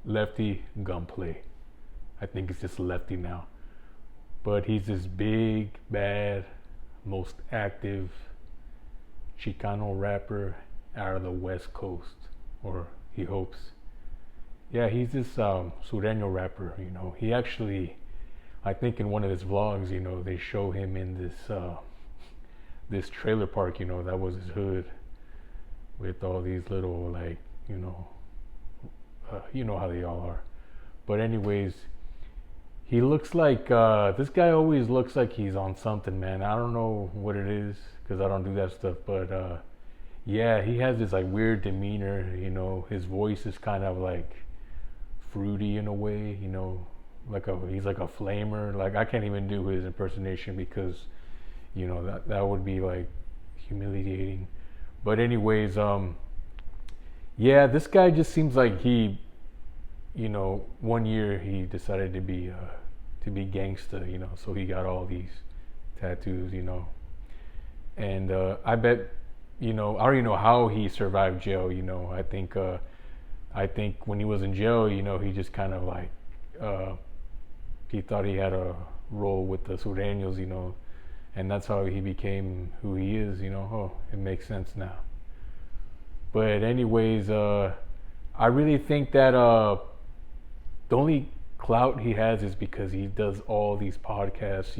Lefty Gunplay. I think it's just Lefty now. But he's this big, bad, most active Chicano rapper out of the West Coast, or he hopes. Yeah, he's this Sureño rapper. He actually, I think in one of his vlogs, they show him in this trailer park. That was his hood with all these little like, how they all are. But anyways, he looks like this guy always looks like he's on something, man. I don't know what it is because I don't do that stuff, but yeah, he has this like weird demeanor. His voice is kind of like fruity in a way. He's like a flamer. Like I can't even do his impersonation because that would be like humiliating. But anyways, yeah, this guy just seems like he, one year he decided to be gangsta, so he got all these tattoos, and I bet, I already know how he survived jail. I think when he was in jail, he just kind of like, he thought he had a role with the Sureños, and that's how he became who he is. Oh, it makes sense now. But anyways, I really think that the only clout he has is because he does all these podcasts,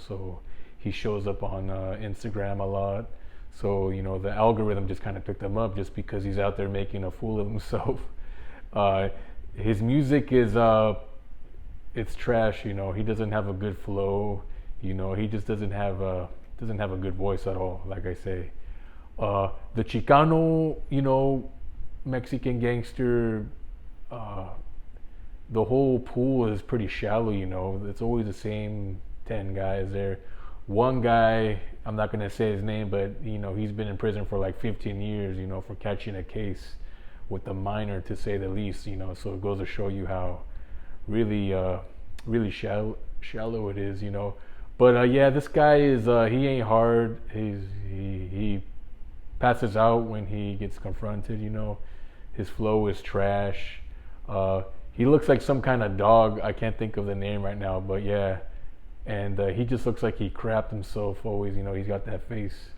so he shows up on Instagram a lot. So, the algorithm just kind of picked him up just because he's out there making a fool of himself. His music is, it's trash, he doesn't have a good flow, he just doesn't have a good voice at all, like I say. The Chicano, Mexican gangster, the whole pool is pretty shallow, It's always the same 10 guys there. One guy, I'm not going to say his name, but, he's been in prison for like 15 years, for catching a case with a minor, to say the least, So it goes to show you how really, really shallow it is, But yeah, this guy is, he ain't hard. He passes out when he gets confronted, His flow is trash. He looks like some kind of dog. I can't think of the name right now, but yeah. And he just looks like he crapped himself always, he's got that face.